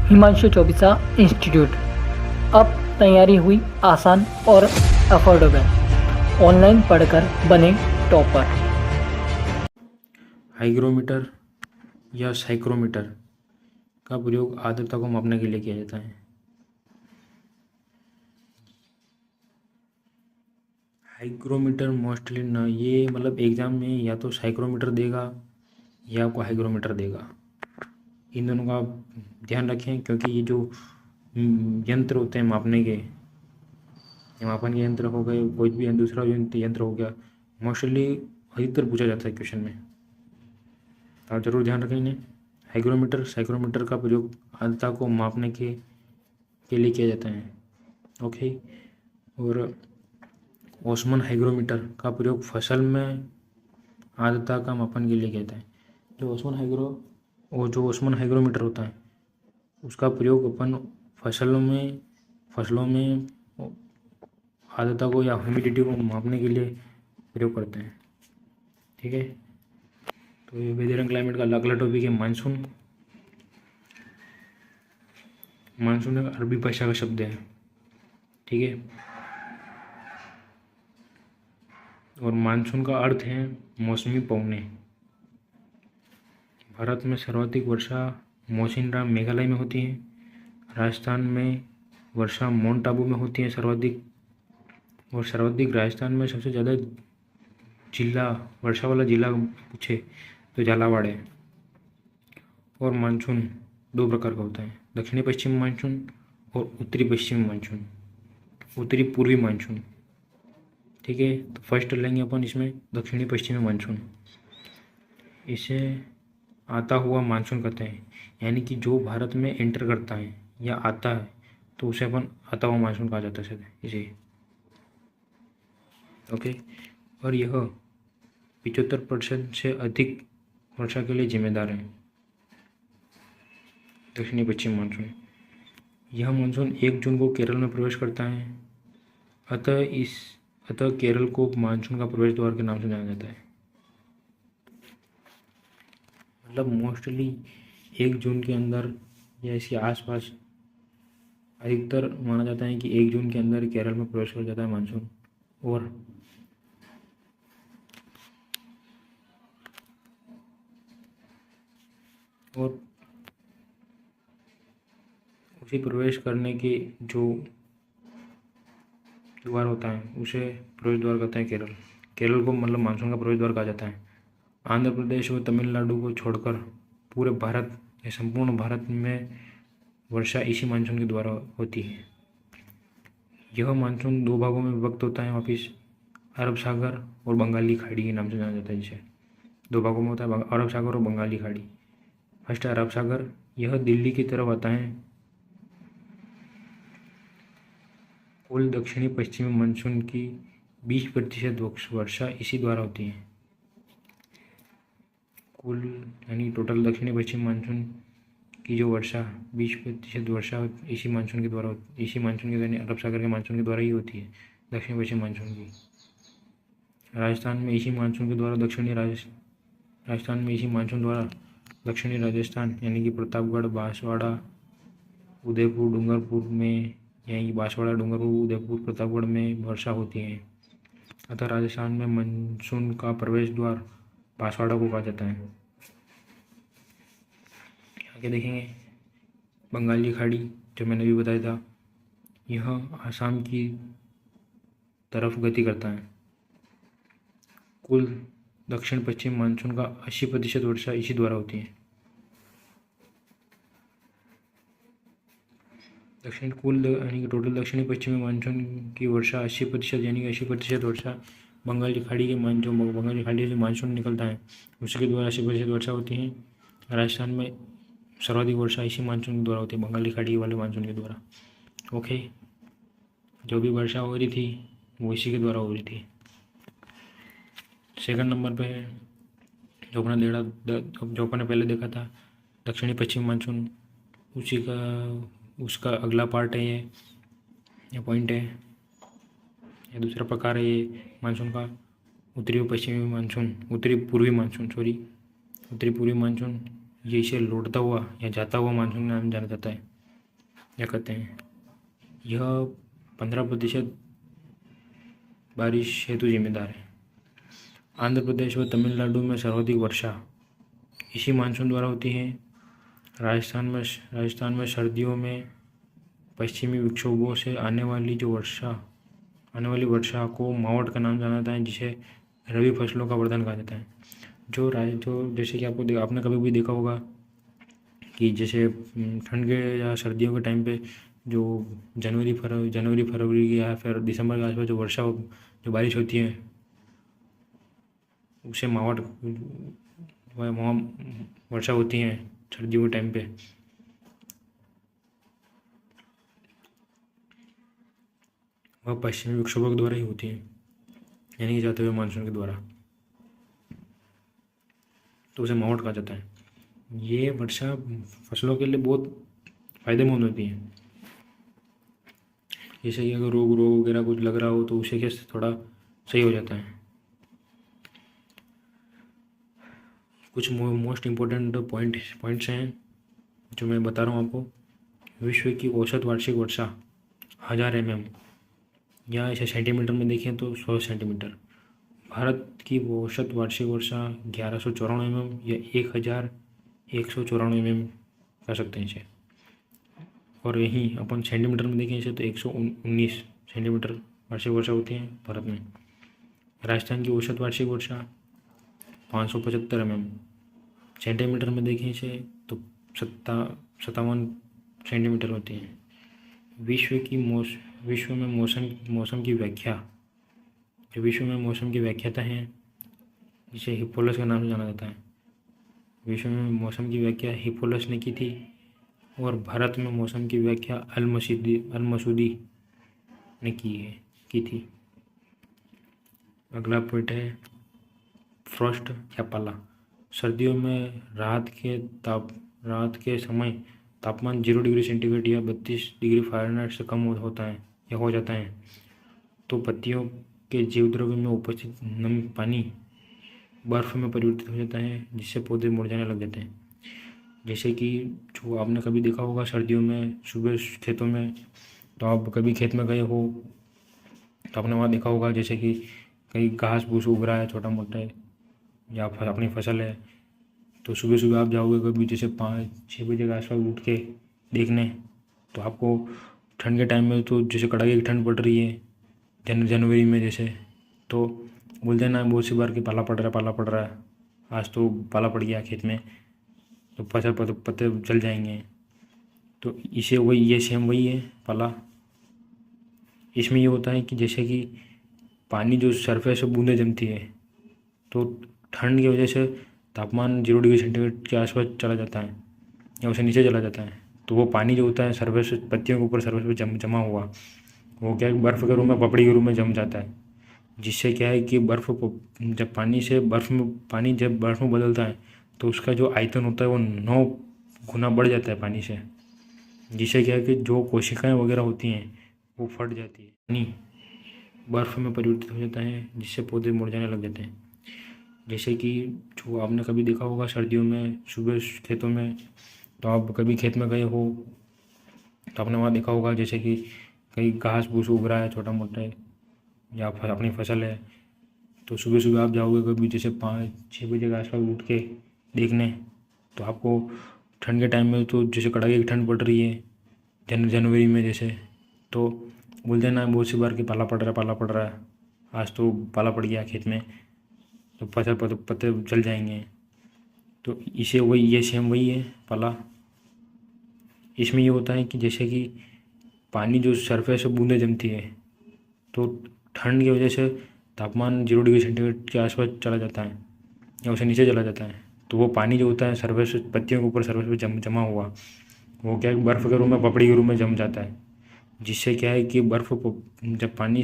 Himanshu Chaubisa institute. अब तैयारी हुई आसान और अफोर्डेबल। ऑनलाइन पढ़कर बने टॉपर। हाइग्रोमीटर या साइक्रोमीटर का प्रयोग आर्द्रता को मापने के लिए किया जाता है। हाइग्रोमीटर मोस्टली ना ये मतलब एग्जाम में या तो साइक्रोमीटर देगा या आपको हाइग्रोमीटर देगा। इन दोनों का आप ध्यान रखें, क्योंकि ये जो यंत्र होते हैं मापने के, मापन के यंत्र हो गए, कोई भी दूसरा यंत्र हो गया, मोस्टली अधिकतर पूछा जाता है क्वेश्चन में। आप जरूर ध्यान रखें इन्हें। हाइग्रोमीटर साइक्रोमीटर का प्रयोग आर्द्रता को मापने के लिए किया जाता है। ओके। और ओस्मन हाइग्रोमीटर का प्रयोग फसल में आर्द्रता का मापन के लिए किया जाता है। जो ओस्मन हाइग्रोमीटर होता है उसका प्रयोग अपन फसलों में आर्द्रता को या ह्यूमिडिटी को मापने के लिए प्रयोग करते हैं। ठीक है। तो ये वेदर एंड क्लाइमेट का अगला टॉपिक है मानसून। मानसून एक अरबी भाषा का शब्द है। ठीक है। और मानसून का अर्थ है मौसमी पवने। भारत में सर्वाधिक वर्षा मौसिनराम मेघालय में होती है। राजस्थान में वर्षा माउंट आबू में होती है सर्वाधिक। और सर्वाधिक राजस्थान में सबसे ज़्यादा जिला वर्षा वाला जिला पूछे तो झालावाड़ है। और मानसून दो प्रकार का होता है, दक्षिणी पश्चिमी मानसून और उत्तरी पश्चिमी मानसून, उत्तरी पूर्वी मानसून। ठीक है। तो फर्स्ट लेंगे अपन इसमें दक्षिणी पश्चिमी मानसून। इसे आता हुआ मानसून कहते हैं, यानी कि जो भारत में एंटर करता है या आता है तो उसे अपन आता हुआ मानसून कहा जाता है इसे। ओके। और यह 75% से अधिक वर्षा के लिए जिम्मेदार है। दक्षिणी पश्चिम मानसून, यह मानसून 1 जून को केरल में प्रवेश करता है। अतः केरल को मानसून का प्रवेश द्वार के नाम से जाना जाता है। मतलब मोस्टली 1 जून के अंदर या इसके आसपास अधिकतर माना जाता है कि 1 जून के अंदर केरल में प्रवेश कर जाता है मानसून। और उसे प्रवेश करने के जो द्वार होता है उसे प्रवेश द्वार कहते हैं केरल को मतलब मानसून का प्रवेश द्वार कहा जाता है। आंध्र प्रदेश व तमिलनाडु को छोड़कर पूरे भारत या संपूर्ण भारत में वर्षा इसी मानसून के द्वारा होती है। यह मानसून 2 भागों में विभक्त होता है वापिस, अरब सागर और बंगाली खाड़ी के नाम से जाना जाता है। जिसे 2 भागों में होता है, अरब सागर और बंगाली खाड़ी। फर्स्ट अरब सागर, यह दिल्ली की तरफ आता है। कुल दक्षिणी पश्चिमी मानसून की 20% वर्षा इसी द्वारा होती है। कुल यानी टोटल दक्षिणी पश्चिमी मानसून की जो वर्षा 20% वर्षा इसी मानसून के द्वारा यानी अरब सागर के मानसून के द्वारा ही होती है, दक्षिणी पश्चिमी मानसून की। राजस्थान में इसी मानसून द्वारा दक्षिणी राजस्थान यानी कि प्रतापगढ़, बांसवाड़ा, उदयपुर, डूंगरपुर में, यानी बांसवाड़ा, डूंगरपुर, उदयपुर, प्रतापगढ़ में वर्षा होती है। अतः राजस्थान में मानसून का प्रवेश द्वार बांसवाड़ा को कहा जाता है। आगे देखेंगे बंगाली खाड़ी, जो मैंने भी बताया था, यह आसाम की तरफ गति करता है। कुल दक्षिण पश्चिम मानसून का 80% वर्षा इसी द्वारा होती है। यानी कि टोटल दक्षिणी पश्चिमी मानसून की वर्षा 80% यानी कि 80% वर्षा बंगाली खाड़ी के बंगाली खाड़ी से मानसून निकलता है उसके द्वारा 80% वर्षा होती है। राजस्थान में सर्वाधिक वर्षा इसी मानसून के द्वारा होती है, बंगाली खाड़ी वाले मानसून के द्वारा। ओके। जो भी वर्षा हो रही थी वो इसी के द्वारा हो रही थी। सेकंड नंबर पे है जो अपने पहले देखा था दक्षिणी पश्चिमी मानसून, उसका अगला पार्ट है ये पॉइंट है, ये दूसरा प्रकार है ये मानसून का। उत्तरी पूर्वी मानसून, ये इसे लौटता हुआ या जाता हुआ मानसून नाम जाना जाता है। क्या कहते हैं, यह 15% बारिश हेतु जिम्मेदार है। आंध्र प्रदेश व तमिलनाडु में सर्वाधिक वर्षा इसी मानसून द्वारा होती है। राजस्थान में सर्दियों में पश्चिमी विक्षोभों से आने वाली वर्षा को मावठ का नाम जाना जाता है, जिसे रबी फसलों का वरदान कहा जाता है। जो जैसे कि आपने कभी भी देखा होगा कि जैसे ठंड के या सर्दियों के टाइम पे जो जनवरी फरवरी या फिर दिसंबर के आसपास जो बारिश होती है उसे मावठ वर्षा होती है सर्दियों के टाइम पे। वह पश्चिमी विक्षोभों के द्वारा ही होती है, यानी कि जाते हुए मानसून के द्वारा, तो उसे मावठ कहा जाता है। ये वर्षा फसलों के लिए बहुत फायदेमंद होती है। जैसे कि अगर रोग वगैरह कुछ लग रहा हो तो उसे क्या थोड़ा सही हो जाता है। कुछ मोस्ट इम्पोर्टेंट पॉइंट्स हैं जो मैं बता रहा हूँ आपको। विश्व की औसत वार्षिक वर्षा 1000 mm, या इसे सेंटीमीटर में देखें तो 100 सेंटीमीटर। भारत की औसत वार्षिक वर्षा 1194 mm या 1194 mm कह सकते हैं इसे। और यहीं अपन सेंटीमीटर में देखें इसे तो 119 सेंटीमीटर वार्षिक वर्षा होती है भारत में। राजस्थान की औसत वार्षिक वर्षा 575 mm, सेंटीमीटर में देखें इसे तो 57 सेंटीमीटर होती है। विश्व में मौसम की व्याख्या, जो विश्व में मौसम की व्याख्याता हैं जिसे हिप्पोलस का नाम से जाना जाता है, विश्व में मौसम की व्याख्या हिप्पोलस ने की थी। और भारत में मौसम की व्याख्या अल-मसूदी ने की थी। अगला पॉइंट है फ्रॉस्ट या पाला। सर्दियों में रात के समय तापमान 0 डिग्री सेंटीग्रेड या 32 डिग्री फ़ारेनहाइट से कम होता है या हो जाता है, तो पत्तियों के जीवद्रव्य में उपस्थित नम पानी बर्फ़ में परिवर्तित हो जाता है, जिससे पौधे मुरझाने लग जाते हैं। जैसे कि जो आपने कभी देखा होगा सर्दियों में सुबह खेतों में, तो आप कभी खेत में गए हो तो आपने वहाँ देखा होगा जैसे कि कहीं घास फूस उग रहा है छोटा मोटा है, या अपनी फसल है, तो सुबह सुबह आप जाओगे कभी जैसे 5-6 बजे के आसपास उठ के देखने, तो आपको ठंड के टाइम में तो जैसे कड़ाके की ठंड पड़ रही है जनवरी में जैसे, तो बोलते हैं ना बहुत सी बार कि पाला पड़ रहा है। आज तो पाला पड़ गया खेत में, तो पत्ते जल जाएंगे। तो ये सेम वही है पाला। इसमें ये होता है कि जैसे कि पानी जो सरफेस से बूंदें जमती है, तो ठंड की वजह से तापमान 0 डिग्री सेंटीग्रेड के आसपास चला जाता है या उसे नीचे चला जाता है, तो वो पानी जो होता है सरफेस पत्तियों के ऊपर सरफेस पे जमा हुआ, वो क्या है बर्फ़ के रूप में पपड़ी के रूप में जम जाता है। जिससे क्या है कि जब पानी जब बर्फ़ में बदलता है तो उसका जो आयतन होता है वो 9 गुना बढ़ जाता है पानी से। जिससे क्या है कि जो कोशिकाएं वगैरह होती हैं वो फट जाती है, पानी बर्फ़ में परिवर्तित हो जाता है, जिससे पौधे मुरझाने लग जाते हैं। जैसे कि जो आपने कभी देखा होगा सर्दियों में सुबह खेतों में, तो आप कभी खेत में गए हो तो आपने वहाँ देखा होगा जैसे कि कहीं घास फूस उग रहा है छोटा मोटा है, या अपनी फसल है, तो सुबह सुबह आप जाओगे कभी जैसे 5-6 बजे के आसपास उठ के देखने, तो आपको ठंड के टाइम में तो जैसे कड़ाके की ठंड पड़ रही है जनवरी में जैसे, तो बोलते हैं ना बहुत सी बार कि पाला पड़ रहा है। आज तो पाला पड़ गया खेत में, तो पत्ते जल जाएंगे। तो ये सेम वही है पाला। इसमें ये होता है कि जैसे कि पानी जो सरफेस से बूंदें जमती है, तो ठंड की वजह से तापमान 0 डिग्री सेंटीग्रेड के आसपास चला जाता है या उसे नीचे चला जाता है, तो वो पानी जो होता है सरफेस पत्तियों के ऊपर सरफेस पे जमा हुआ, वो क्या है बर्फ़ के रूप में पपड़ी के रूप में जम जाता है। जिससे क्या है कि जब पानी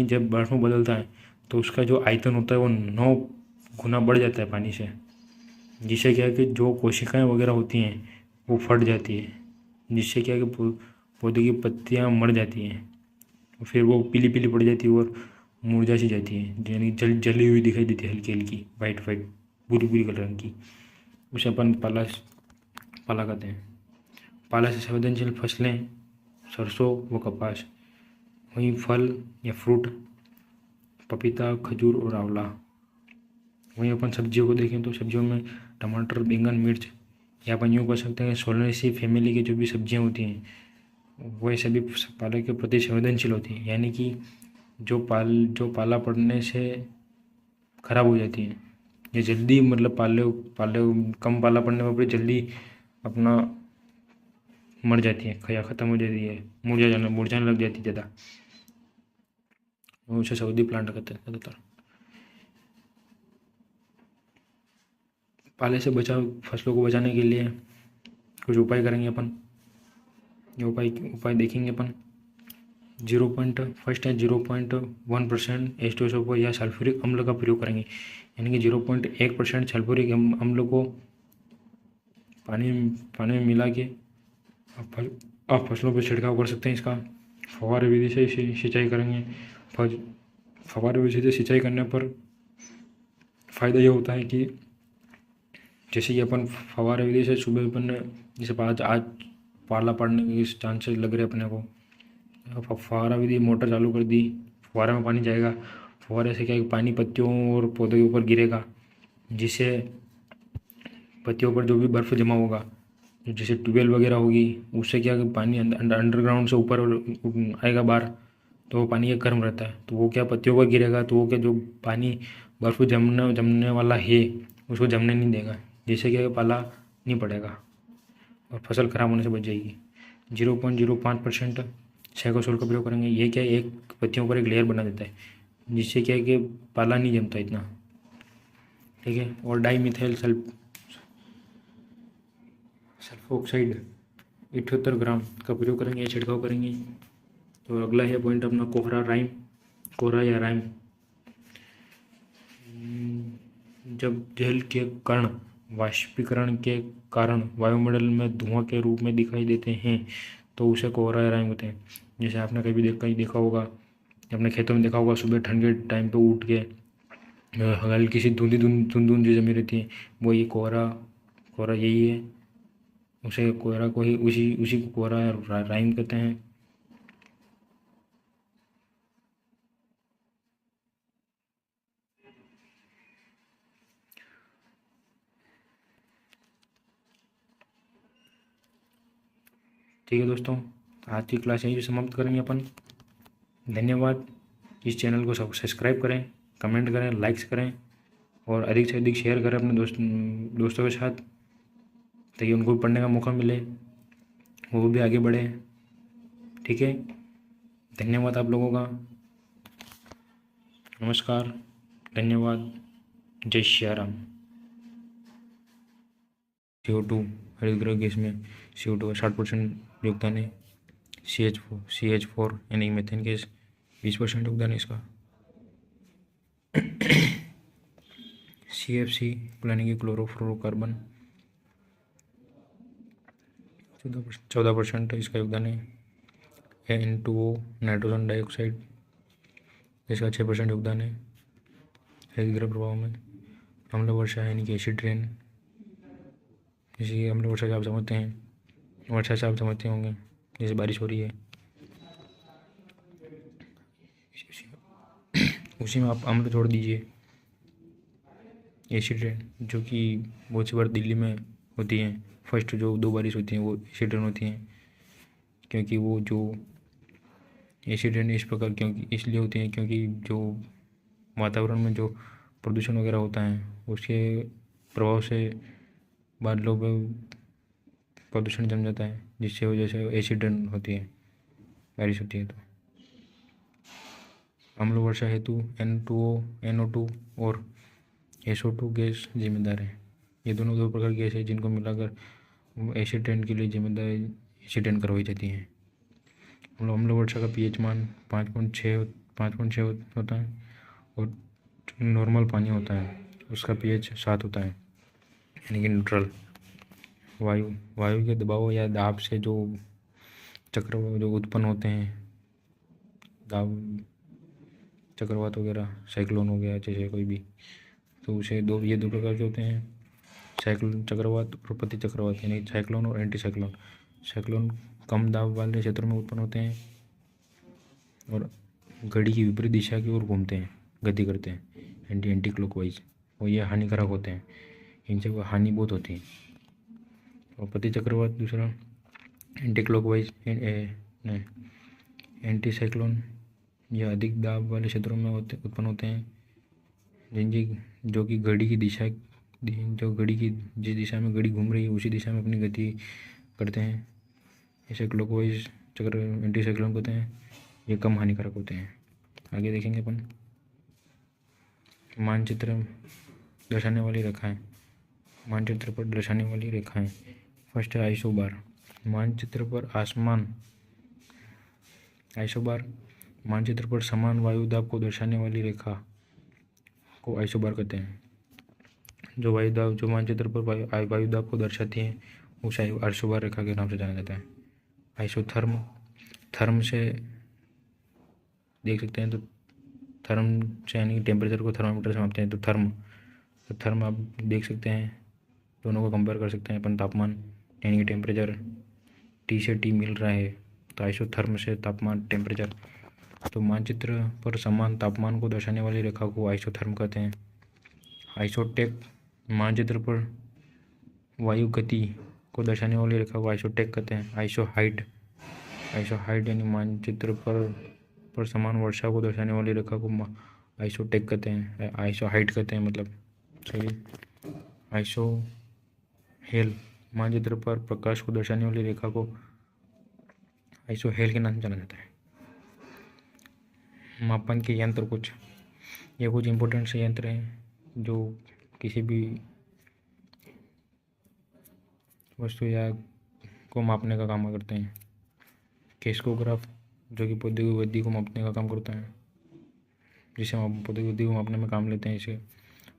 जब बर्फ़ में बदलता है तो उसका जो आयतन होता है वो 9 गुना बढ़ जाता है पानी से। जिससे क्या है कि जो कोशिकाएं वगैरह होती हैं वो फट जाती है, जिससे क्या है कि पौधे की पत्तियां मर जाती हैं, फिर वो पीली पीली पड़ जाती है और मुरझा सी जाती है, यानी जली हुई दिखाई देती है, हल्की हल्की वाइट बुरी कलर रंग की। उसे अपन पाला कहते हैं। पाला से संवेदनशील फसलें सरसों व कपास। वहीं फल या फ्रूट पपीता, खजूर और आंवला। वहीं अपन सब्जियों को देखें तो सब्जियों में टमाटर, बैंगन, मिर्च, या अपन यूँ कह सकते हैं सोलेनेसी फैमिली की जो भी सब्जियां होती हैं वह सभी पालक के प्रति संवेदनशील होती हैं, यानी कि जो पाला पड़ने से खराब हो जाती हैं, ये जल्दी मतलब पाले पाले कम पाला पड़ने पर भी जल्दी अपना मर जाती है या ख़त्म हो जाती है, मुरझाने लग जाती है ज़्यादा। उसे सऊदी प्लांट कहते हैं ज़्यादातर। पाले से बचाव फसलों को बचाने के लिए कुछ उपाय करेंगे अपन। ये उपाय देखेंगे अपन। 0.1% H2SO4 या सल्फ्यूरिक अम्ल का प्रयोग करेंगे, यानी कि 0.1% सल्फ्यूरिक अम्ल को पानी में मिला के आप फसलों पर छिड़काव कर सकते हैं। इसका फव्वारे विधि से सिंचाई करेंगे। फव्वारे विधि से सिंचाई करने पर फ़ायदा ये होता है कि जैसे कि अपन फव्वारे विधि से सुबह अपन जैसे आज पाला पड़ने के चांसेस लग रहे अपने को, फव्वारा विधि मोटर चालू कर दी, फव्वारे में पानी जाएगा। फव्वारे से क्या है पानी पत्तियों और पौधों के ऊपर गिरेगा, जिससे पत्तियों पर जो भी बर्फ़ जमा होगा, जैसे ट्यूबवेल वगैरह होगी, उससे क्या पानी अंडरग्राउंड से ऊपर आएगा बाहर, तो वो पानी गर्म रहता है, तो वो क्या पत्तियों पर गिरेगा, तो वो क्या जो पानी बर्फ़ जमने वाला है उसको जमने नहीं देगा, जिससे क्या पाला नहीं पड़ेगा और फसल ख़राब होने से बच जाएगी। 0.05% साइकोसोल का प्रयोग करेंगे। ये क्या एक पत्तियों पर एक लेयर बना देता है, जिससे क्या है कि पाला नहीं जमता इतना, ठीक है। और डाईमिथाइल सल्फोक्साइड 78 ग्राम का प्रयोग करेंगे, छिड़काव करेंगे। तो अगला है पॉइंट अपना कोहरा या राइम। जब जल के कण वाष्पीकरण के कारण वायुमंडल में धुआं के रूप में दिखाई देते हैं तो उसे कोहरा या राइम होते हैं। जैसे आपने कहीं देखा होगा, अपने खेतों में देखा होगा, सुबह ठंड के टाइम पे उठ के हल्की सी धुंध जो जमी रहती है, वो ये कोहरा यही है। उसी को कोहरा या राइम कहते हैं। ठीक है दोस्तों, आज की क्लास यहीं समाप्त करेंगे अपन। धन्यवाद। इस चैनल को सब्सक्राइब करें, कमेंट करें, लाइक्स करें और अधिक से अधिक शेयर करें अपने दोस्तों के साथ, ताकि उनको भी पढ़ने का मौका मिले, वो भी आगे बढ़े। ठीक है, धन्यवाद आप लोगों का। नमस्कार, धन्यवाद, जय श्री राम। CO2 हरितगृह गैस में CO2 का 60% योगदान है। CH4 यानी मीथेन गैस 20% योगदान है इसका। CFC यानी कि क्लोरोफ्लोरोकार्बन 14% इसका योगदान है। N2O नाइट्रोजन डाइऑक्साइड इसका 6% योगदान है हरितगृह प्रभाव में। अम्ल वर्षा यानी कि एसिड रेन, जैसे अम्ल वर्षा आप समझते हैं, वर्षा से आप समझते होंगे जैसे बारिश हो रही है, उसी में आप अम्ल जोड़ दीजिए। एसिड रेन जो कि बहुत सी बार दिल्ली में होती हैं, फर्स्ट जो 2 बारिश होती हैं वो एसिड रेन होती हैं, क्योंकि वो जो एसिड रेन इस प्रकार इसलिए होती हैं क्योंकि जो वातावरण में जो प्रदूषण वगैरह होता है उसके प्रभाव से बादलों पर प्रदूषण जम जाता है, जिससे वजह से एसिड रेन होती है, बारिश होती है। तो अम्ल वर्षा हेतु N2O NO2 और SO2 गैस जिम्मेदार है। ये दोनों 2 प्रकार गैस है जिनको मिलाकर एसिड रेन के लिए जिम्मेदार एसिड रेन करवाई जाती है। अम्ल वर्षा का pH मान 5.6 होता है और नॉर्मल पानी होता है उसका pH 7 होता है, यानी कि न्यूट्रल। वायु के दबाव या दाब से जो चक्र जो उत्पन्न होते हैं, दाब चक्रवात वगैरह, साइक्लोन हो गया जैसे कोई भी, तो उसे ये 2 प्रकार के होते हैं, साइक्लोन चक्रवात और प्रति चक्रवात, यानी साइक्लोन और एंटी साइक्लोन। साइक्लोन कम दाब वाले क्षेत्रों में उत्पन्न होते हैं और घड़ी की विपरीत दिशा की ओर घूमते हैं, गति करते हैं एंटी क्लॉकवाइज, और ये हानिकारक होते हैं, इनसे वो हानि बहुत होती है। और प्रति चक्रवात दूसरा एंटी क्लॉकवाइज एंटी साइक्लोन यह अधिक दाब वाले क्षेत्रों में उत्पन्न होते हैं जिनकी जो कि घड़ी की दिशा, जो घड़ी की जिस दिशा में घड़ी घूम रही है उसी दिशा में अपनी गति करते हैं। इसे क्लॉकवाइज चक्र एंटी साइक्लोन होते हैं, ये कम हानिकारक होते हैं। आगे देखेंगे अपन मानचित्र दर्शाने वाली रेखाएं। मानचित्र पर दर्शाने वाली रेखाएं। फर्स्ट है आइसोबार। मानचित्र पर आइसोबार मानचित्र पर समान वायुदाब को दर्शाने वाली रेखा को आइसोबार कहते हैं। जो मानचित्र पर वायुदाब को दर्शाती है उसे आइसोबार रेखा के नाम से जाना जाता है। आइसोथर्म, थर्म से देख सकते हैं तो थर्म से यानी टेम्परेचर को थर्मामीटर से मापते हैं, तो थर्म आप देख सकते हैं, दोनों को कंपेयर कर सकते हैं अपन। तापमान यानी कि टेम्परेचर T से T मिल रहा है तो आइसोथर्म से तापमान टेम्परेचर। तो मानचित्र पर समान तापमान को दर्शाने वाली रेखा को आइसोथर्म कहते हैं। आइसोटेक, मानचित्र पर वायु गति को दर्शाने वाली रेखा को आइसोटेक कहते हैं। आइसोहाइट यानी मानचित्र पर समान वर्षा को दर्शाने वाली रेखा को आइसोटेक कहते हैं, आइसोहाइट कहते हैं मतलब सही। आइसोहेल, मानचित्र पर प्रकाश को दर्शाने वाली रेखा को आइसोहेल के नाम से जाना जाता है। मापन के यंत्र कुछ इंपॉर्टेंट से यंत्र हैं जो किसी भी वस्तु या को मापने का काम करते हैं। क्रेस्कोग्राफ जो कि पौधे की वृद्धि को मापने का काम करता है, जिसे हम पौधे की वृद्धि को मापने में काम लेते हैं। इसे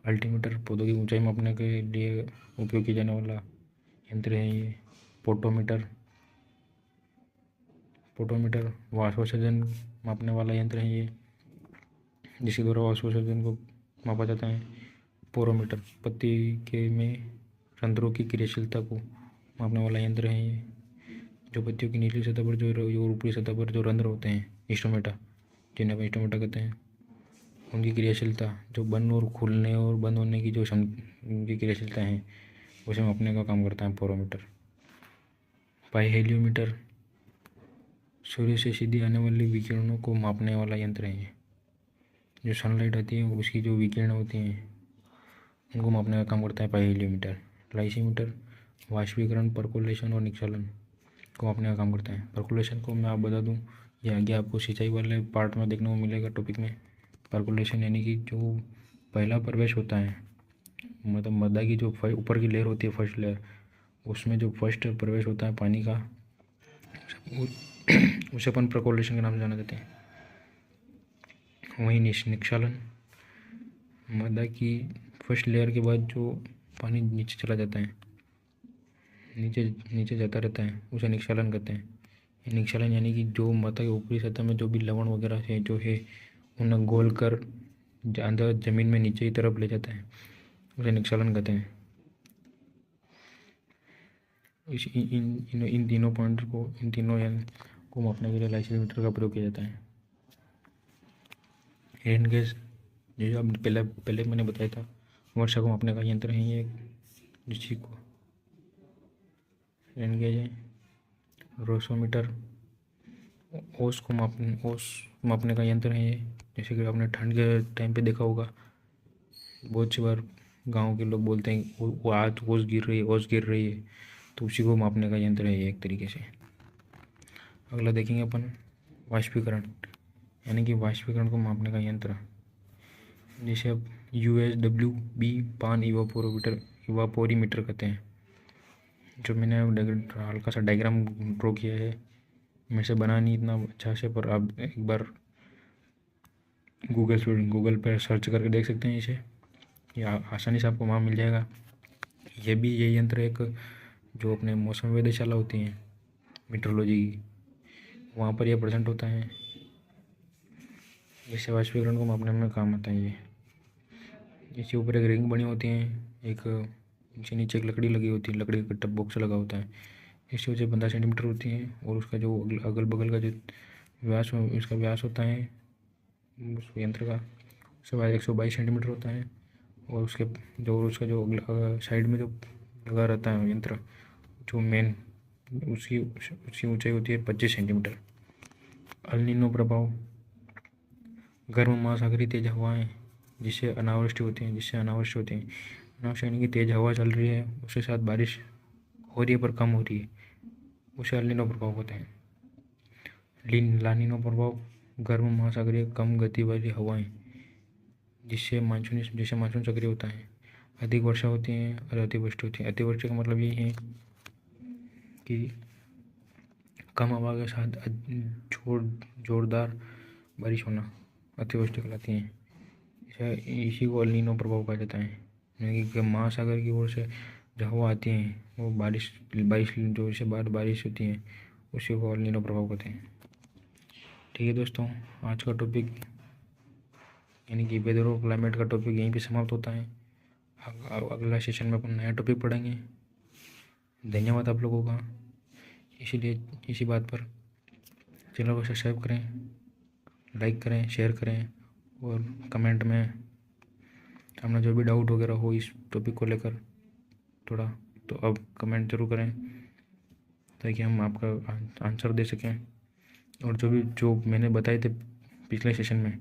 अल्टीमीटर पौधों की ऊंचाई मापने के लिए उपयोग किया जाने वाला यंत्र है। ये पोटोमीटर वाष्पोत्सर्जन मापने वाला यंत्र है ये, जिसके द्वारा वाष्पोत्सर्जन को मापा जाता है। पोरोमीटर पत्ती के में रंध्रों की क्रियाशीलता को मापने वाला यंत्र है ये, जो पत्तियों की निचली सतह पर जो ऊपरी सतह पर जो रंध्र होते हैं, स्टोमेटा, जिन्हें अपन स्टोमेटा कहते हैं, उनकी क्रियाशीलता, जो बंद और खुलने और बंद होने की जो उनकी क्रियाशीलता है उसे मापने का काम करता है पोरोमीटर। पाइहेलियोमीटर सूर्य से सीधी आने वाली विकिरणों को मापने वाला यंत्र है ये, जो सनलाइट आती है उसकी जो विकिरण होती हैं उनको मापने का काम करता है पाइहेलियोमीटर। लाइसीमीटर वाष्पीकरण, परकोलेशन और निक्षालन को मापने का काम करता है। परकोलेशन को मैं आप बता दूं, ये आगे आपको सिंचाई वाले पार्ट में देखने को मिलेगा टॉपिक में। परकोलेशन यानी कि जो पहला प्रवेश होता है, मतलब मृदा की जो ऊपर की लेयर होती है, फर्स्ट लेयर, उसमें जो फर्स्ट प्रवेश होता है पानी का, उसे अपन परकोलेशन के नाम से जाना जाते हैं। वहीं निक्षालन, मृदा की फर्स्ट लेयर के बाद जो पानी नीचे चला जाता है, नीचे जाता रहता है, उसे निक्षालन कहते हैं। निक्षालन यानी कि जो मृदा के ऊपरी सतह में जो भी लवण वगैरह है जो है उन्हें गोल कर अंदर जमीन में नीचे की तरफ ले जाता है, उसे निक्षालन कहते हैं। इन तीनों पॉइंट को मापने के लिए लाइसीमीटर का प्रयोग किया जाता है। रेन गेज, जो अब पहले मैंने बताया था, वर्षा को मापने का यंत्र है ये, जिसकी को रेन गेज है। रोसोमीटर ओस मापने का यंत्र है ये, जैसे कि आपने ठंड के टाइम पे देखा होगा, बहुत सी बार गांव के लोग बोलते हैं वो आज ओस गिर रही है, तो उसी को मापने का यंत्र है ये एक तरीके से। अगला देखेंगे अपन वाष्पीकरण, यानी कि वाष्पीकरण को मापने का यंत्र, जिसे अब USWB पान इवापोरीमीटर कहते हैं। जो मैंने हल्का सा डायग्राम ड्रॉ किया है, मेरे से बना नहीं इतना अच्छा से, पर आप एक बार गूगल पर सर्च करके देख सकते हैं इसे, या आसानी से आपको वहाँ मिल जाएगा। ये यंत्र एक जो अपने मौसम वेधशाला होती हैं मीटरोलॉजी की, वहाँ पर यह प्रेजेंट होता है, जिससे वाष्पीकरण को मापने में काम आता है ये। इसके ऊपर एक रिंग बनी होती है, एक नीचे एक लकड़ी लगी होती है, लकड़ी का टप बॉक्स लगा होता है, इसकी ऊंचाई 15 सेंटीमीटर होती है और उसका जो अगल बगल का जो व्यास इसका व्यास होता है उस यंत्र का उसके बाद 122 सेंटीमीटर होता है और उसका जो साइड में जो लगा रहता है यंत्र जो मेन उसकी उसकी ऊंचाई होती है 25 सेंटीमीटर। अल नीनो प्रभाव गर्म महासागरीय तेज हवाएं जिससे अनावृष्टि होती हैं अनावृष्टि यानी कि तेज हवा चल रही है उसके साथ बारिश हो रही है पर कम हो रही है, उसे अल नीनो प्रभाव होते हैं। ला नीनो प्रभाव गर्म महासागरीय कम गति वाली हवाएं जिससे मानसून सक्रिय होता है, अधिक वर्षा होती है और अतिवृष्टि होती है। अतिवृष्टि का मतलब यही है कि कम हवा के साथ जोरदार बारिश होना अतिवृष्टि कहलाती है। इसी को अल नीनो प्रभाव कहा जाता है, यानी कि महासागर की ओर से जो हवा आती है वो बारिश जो इससे बारिश होती है उसी को अल नीनो प्रभाव कहते हैं। ठीक है दोस्तों, आज का टॉपिक यानी कि वेदर और क्लाइमेट का टॉपिक यहीं पे समाप्त होता है। अगला सेशन में अपन नया टॉपिक पढ़ेंगे। धन्यवाद आप लोगों का। इसी बात पर चैनल को सब्सक्राइब करें, लाइक करें, शेयर करें और कमेंट में अपना जो भी डाउट वगैरह हो इस टॉपिक को लेकर थोड़ा तो अब कमेंट जरूर करें ताकि हम आपका आंसर दे सकें। और जो मैंने बताए थे पिछले सेशन में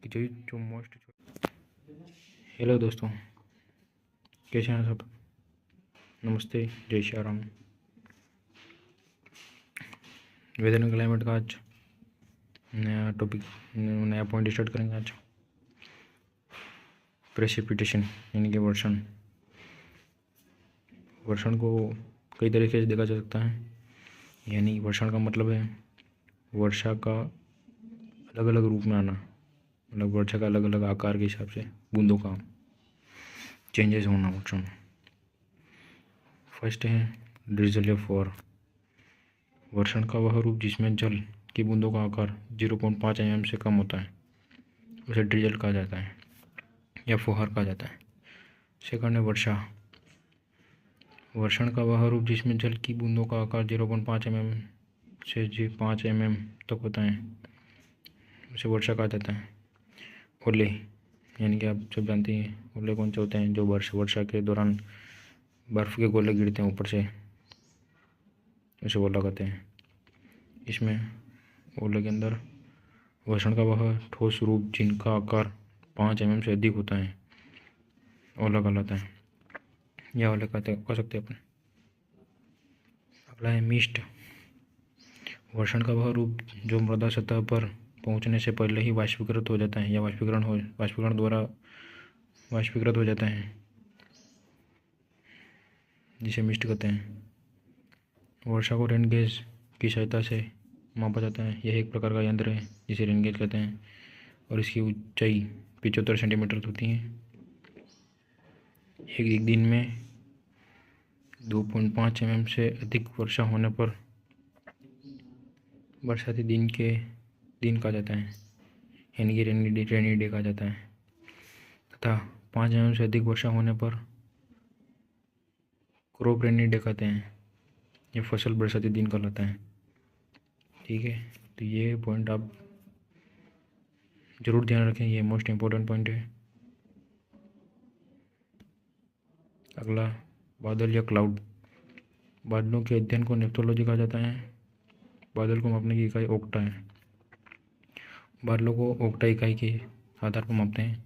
कि जो मोस्ट हेलो दोस्तों, कैसे हैं सब? नमस्ते, जय Shri Ram. Weather and climate का आज नया टॉपिक नया पॉइंट स्टार्ट करेंगे आज। प्रेसिपिटेशन यानी कि वर्षण को कई तरीके से देखा जा सकता है। यानी वर्षण का मतलब है वर्षा का अलग अलग रूप में आना, मतलब वर्षा का अलग अलग आकार के हिसाब से बूंदों का चेंजेस होना वर्षण। फर्स्ट है ड्रिजल या फॉर, वर्षण का वह रूप जिसमें जल की बूंदों का आकार 0.5 mm से कम होता है उसे ड्रिजल कहा जाता है या फुहार कहा जाता है। सेकंड है वर्षा, वर्षण का वह रूप जिसमें जल की बूंदों का आकार 0.5 mm से 5 mm तक होता है उसे वर्षा कहा जाता है। ओले यानी कि आप सब जानते हैं ओले कौन से होते हैं, जो वर्षा के दौरान बर्फ़ के गोले गिरते हैं ऊपर से, उसे ओला कहते हैं। इसमें ओले के अंदर वर्षण का वह ठोस रूप जिनका आकार 5 mm से अधिक होता है ओला कहलाता है या ओले कह सकते हैं अपन। अगला है मिस्ट, वर्षण का वह रूप जो मृदा सतह पर पहुंचने से पहले ही वाष्पीकृत हो जाता है या वाष्पीकरण द्वारा वाष्पीकृत हो जाता है, जिसे मिस्ट कहते हैं। वर्षा को रेन गेज की सहायता से मापा जाता है। यह एक प्रकार का यंत्र है जिसे रेन गेज कहते हैं और इसकी ऊंचाई 75 सेंटीमीटर होती है। एक दिन में 2.5 mm से अधिक वर्षा होने पर बरसाती दिन कहा जाता है, यानी कि रेनी डे कहा जाता है। तथा 5 mm से अधिक वर्षा होने पर क्रॉप रेनी डे कहते हैं। ये फसल बरसाती दिन कहलाता है। ठीक है, तो ये पॉइंट आप ज़रूर ध्यान रखें, ये मोस्ट इम्पोर्टेंट पॉइंट है। अगला बादल या क्लाउड, बादलों के अध्ययन को नेप्थोलॉजी कहा जाता है। बादल को मापने की इकाई ओक्टा है। बादलों को ओक्टा इकाई के आधार पर मापते हैं।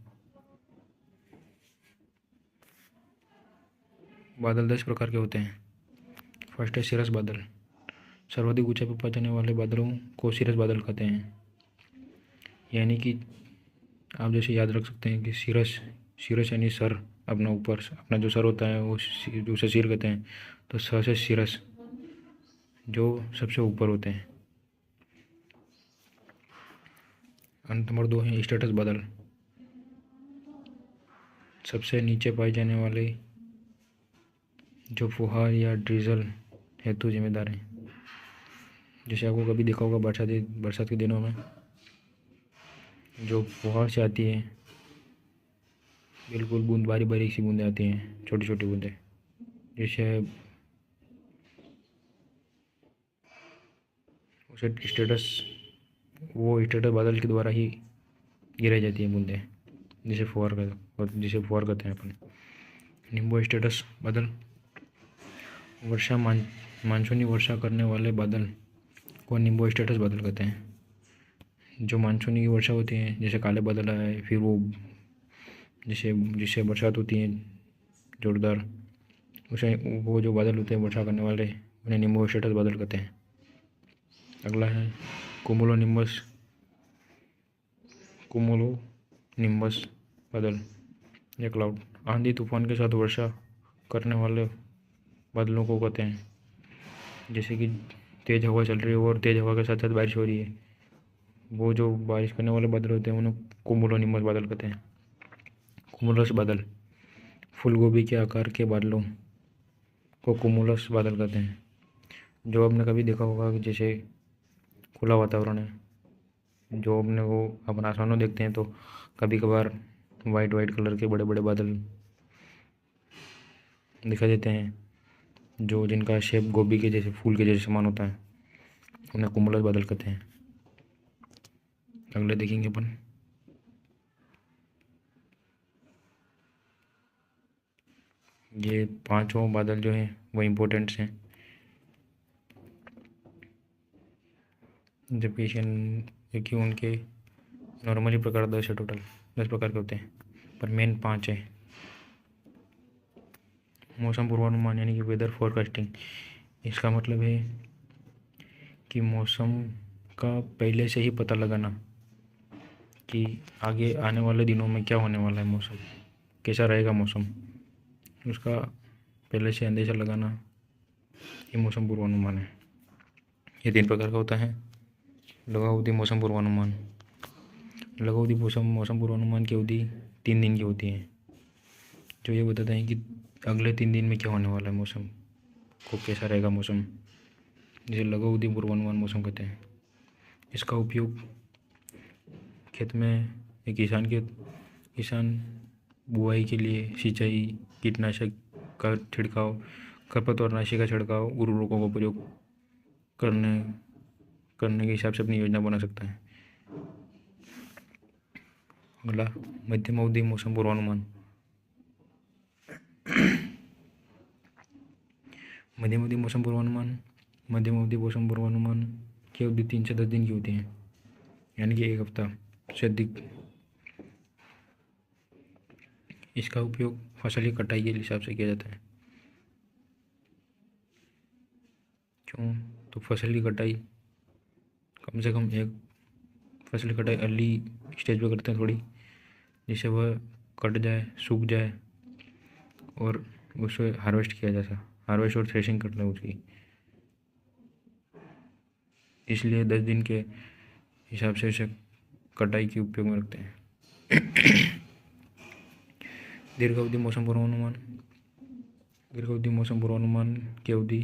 बादल 10 प्रकार के होते हैं। फर्स्ट है सिरस बादल, सर्वाधिक ऊंचाई पर पाए जाने वाले बादलों को सिरस बादल कहते हैं। यानी कि आप जैसे याद रख सकते हैं कि सिरस यानी सर, अपना जो सर होता है वो उसे सिर कहते हैं, तो स से सिरस जो सबसे ऊपर होते हैं। नंबर 2 है स्टेटस बादल, सबसे नीचे पाए जाने वाले जो फुहार या ड्रिजल हेतु जिम्मेदार हैं। जैसे आपको कभी देखा होगा बरसात के दिनों में जो फुहार से आती है, बिल्कुल बारीक बारीक सी बूंदें आती हैं, छोटी छोटी बूंदें, जिससे उसे स्टेटस, वो स्टेटस बादल के द्वारा ही गिराई जाती है बूंदें, जिसे फुहार कहते हैं अपन। निम्बो स्टेटस बादल, वर्षा मानसूनी वर्षा करने वाले बादल को निम्बो स्टेटस बादल कहते हैं। जो मानसूनी की वर्षा होती है, जैसे काले बादल आए, फिर वो जिससे बरसात होती है जोरदार, उसे वो जो बादल होते हैं वर्षा करने वाले, उन्हें निम्बो स्टेटस बादल कहते हैं। अगला है कुमुलो निम्बस बादल या क्लाउड। आंधी तूफान के साथ वर्षा करने वाले बादलों को कहते हैं। जैसे कि तेज़ हवा चल रही है और तेज़ हवा के साथ साथ बारिश हो रही है, वो जो बारिश करने वाले बादल होते हैं उन्हें कुमुलो निम्बस बादल कहते हैं। कुमुलस बादल, फूल गोभी के आकार के बादलों को कुमुलस बादल कहते हैं। जो आपने कभी देखा होगा कि जैसे खुला वातावरण है, जो अपने वो अपन आसमान में देखते हैं, तो कभी कभार वाइट कलर के बड़े बड़े बादल दिखाई देते हैं, जो जिनका शेप गोभी के जैसे, फूल के जैसे समान होता है, उन्हें कुमुलस बादल कहते हैं। अगले देखेंगे अपन, ये पांचों बादल जो हैं वो इम्पोर्टेंट्स हैं, जबकि क्योंकि उनके नॉर्मली प्रकार 10 है, टोटल 10 प्रकार के होते हैं, पर मेन 5 है। मौसम पूर्वानुमान यानी कि वेदर फोरकास्टिंग, इसका मतलब है कि मौसम का पहले से ही पता लगाना कि आगे आने वाले दिनों में क्या होने वाला है, मौसम कैसा रहेगा, मौसम उसका पहले से अंदेशा लगाना, ये मौसम पूर्वानुमान है। ये 3 प्रकार का होता है। लघु अवधि मौसम पूर्वानुमान, लघु अवधि मौसम पूर्वानुमान की अवधि 3 दिन की होती है, जो ये बताते हैं कि अगले 3 दिन में क्या होने वाला है, मौसम को कैसा रहेगा मौसम, जिसे लघु अवधि पूर्वानुमान मौसम कहते हैं। इसका उपयोग खेत में एक किसान बुआई के लिए, सिंचाई, कीटनाशक का छिड़काव, खरपतवारनाशी का छिड़काव, उर्वरकों का प्रयोग करने के हिसाब से अपनी योजना बना सकता है। अगला मध्यम अवधि मौसम पूर्वानुमान। मध्यम अवधि मौसम पूर्वानुमान की अवधि 3 से 10 दिन की होती है, यानी कि 1 हफ्ता से अधिक। इसका उपयोग फसल की कटाई के हिसाब से किया जाता है। क्यों? तो फसल की कटाई कम से कम फसल की कटाई अर्ली स्टेज पे करते हैं थोड़ी, जिससे वह कट जाए, सूख जाए और उसे हार्वेस्ट किया जाता, हार्वेस्ट और थ्रेशिंग करते हैं उसकी। इसलिए 10 दिन के हिसाब से उसे कटाई के उपयोग में रखते हैं। दीर्घ अवधि मौसम पूर्वानुमान की अवधि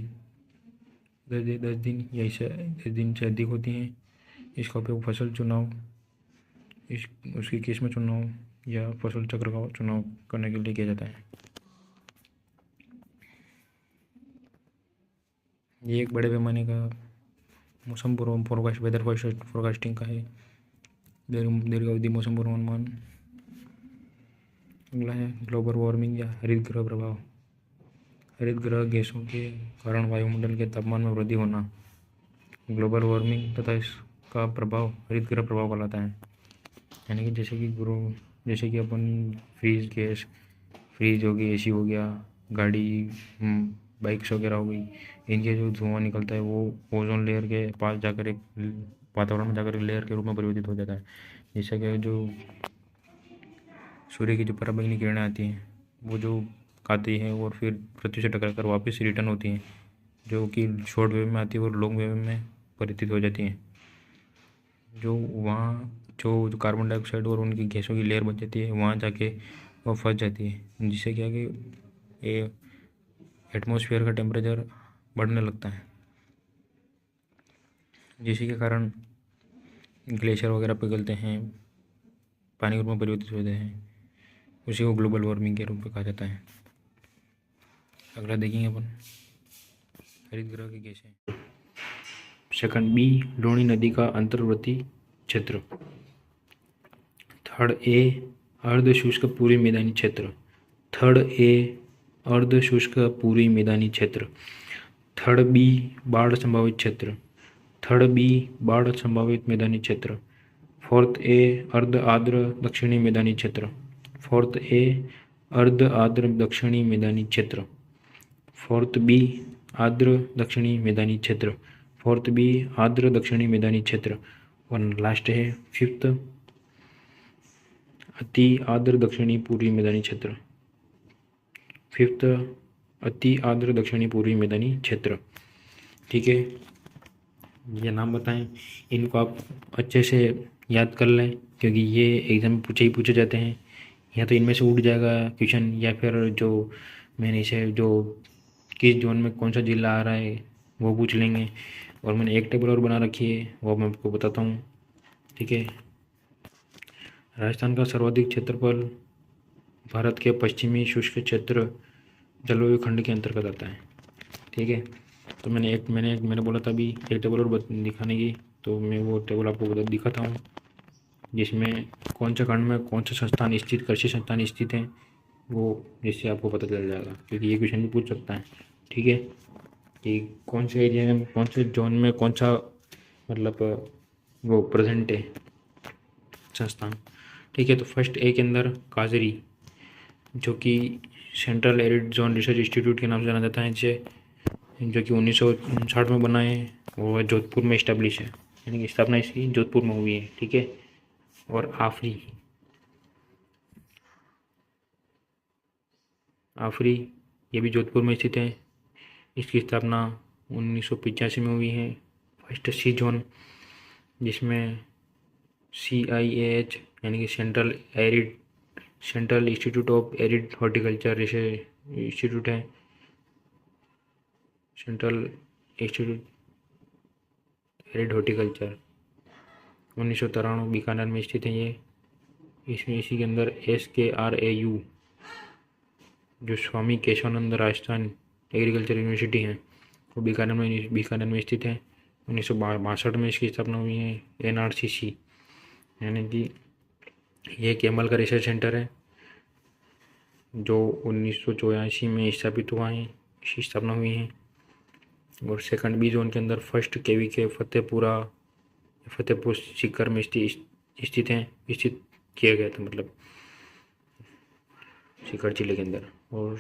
10 दिन या इससे 10 दिन से अधिक होती हैं। इसका उपयोग फसल चुनाव, उसकी किस्म चुनाव या फसल चक्र का चुनाव करने के लिए किया जाता है। ये एक बड़े पैमाने का मौसम वेदर फोरकास्टिंग का है, दीर्घ अवधि मौसम पूर्वानुमान। अगला है ग्लोबल वार्मिंग या हरित गृह प्रभाव। हरित गृह गैसों के कारण वायुमंडल के तापमान में वृद्धि होना ग्लोबल वार्मिंग तथा इसका प्रभाव हरित गृह प्रभाव कहलाता है। यानी कि जैसे कि अपन फ्रीज हो गई, एसी हो गया, गाड़ी, बाइक्स वगैरह हो गई, इनके जो धुआं निकलता है वो ओजोन लेयर के पास जाकर एक वातावरण में जाकर एक लेयर के रूप में परिवर्तित हो जाता है, जिससे कि जो सूर्य की जो पराबैंगनी किरणें आती हैं वो जो आती हैं और फिर पृथ्वी से टकराकर वापस रिटर्न होती हैं, जो कि शॉर्ट वेव में आती है और लॉन्ग वेव में परिवर्तित हो जाती हैं। जो वहाँ जो कार्बन डाइऑक्साइड और उनकी गैसों की लेयर बच जाती है, वहाँ जाके वो फंस जाती है, जिससे क्या कि ये एटमॉस्फेयर का टेम्परेचर बढ़ने लगता है, जिसके कारण ग्लेशियर वगैरह पिघलते हैं, पानी के रूप में परिवर्तित होते हैं, उसी को ग्लोबल वार्मिंग के रूप में कहा जाता है। अगला देखेंगे अपन हरित गृह की गैसें। सेकंड बी लूणी नदी का अंतर्वर्ती क्षेत्र। थर्ड ए अर्ध शुष्क पूरी मैदानी क्षेत्र। थर्ड ए अर्ध शुष्क पूरी मैदानी क्षेत्र। थर्ड बी बाढ़ संभावित क्षेत्र। थर्ड बी बाढ़ संभावित मैदानी क्षेत्र। फोर्थ ए अर्ध आर्द्र दक्षिणी मैदानी क्षेत्र। फोर्थ ए अर्ध आर्द्र दक्षिणी मैदानी क्षेत्र। फोर्थ बी आर्द्र दक्षिणी मैदानी क्षेत्र। फोर्थ बी आर्द्र दक्षिणी मैदानी क्षेत्र। और लास्ट है फिफ्थ अति आर्द्र दक्षिणी पूर्वी मैदानी क्षेत्र। फिफ्थ अति आर्द्र दक्षिणी पूर्वी मैदानी क्षेत्र। ठीक है, ये नाम बताएं, इनको आप अच्छे से याद कर लें क्योंकि ये एग्जाम में पूछे जाते हैं। या तो इनमें से उठ जाएगा क्वेश्चन या फिर जो मैंने इसे जो किस जोन में कौन सा जिला आ रहा है वो पूछ लेंगे। और मैंने एक टेबल और बना रखी है वो मैं आपको बताता हूँ। ठीक है, राजस्थान का सर्वाधिक क्षेत्रफल भारत के पश्चिमी शुष्क क्षेत्र जलवायु खंड के अंतर्गत आता है। ठीक है, तो मैंने बोला था अभी एक टेबल और दिखाने की, तो मैं वो टेबल आपको दिखाता हूँ जिसमें कौन सा खंड में कौन सा संस्थान स्थित कृषि संस्थान स्थित है, वो जिससे आपको पता चल जाएगा क्योंकि ये क्वेश्चन भी पूछ सकता है। ठीक है, कि कौन से एरिया में कौन से जोन में कौन सा मतलब वो प्रेजेंट है संस्थान। ठीक है, तो फर्स्ट ए के अंदर काजरी जो कि central arid zone research institute के नाम से जाना जाता है, जिसे जो कि 1960 में बना है, वो जोधपुर में इस्टेब्लिश है, यानी कि स्थापना इसकी जोधपुर में हुई है। ठीक है, और आफरी ये भी जोधपुर में स्थित है, इसकी स्थापना 1985 में हुई है। फर्स्ट सी जोन जिसमें CIAH यानी कि central institute of arid horticulture research institute है, central institute arid horticulture 1993 Bikaner में स्थित है ये। इसमें इसी के अंदर SKRAU जो स्वामी केशवानंद राजस्थान एग्रीकल्चर यूनिवर्सिटी है वो बीकानेर में स्थित है। 1962 में इसकी स्थापना हुई है। NRCC यानी कि ये कैमल का रिसर्च सेंटर है जो 1984 में स्थापित हुआ है, इसकी स्थापना हुई है। और सेकंड बी जोन के अंदर फर्स्ट KVK फतेहपुर सीकर में स्थित किया गया था, मतलब सीकर जिले के अंदर। और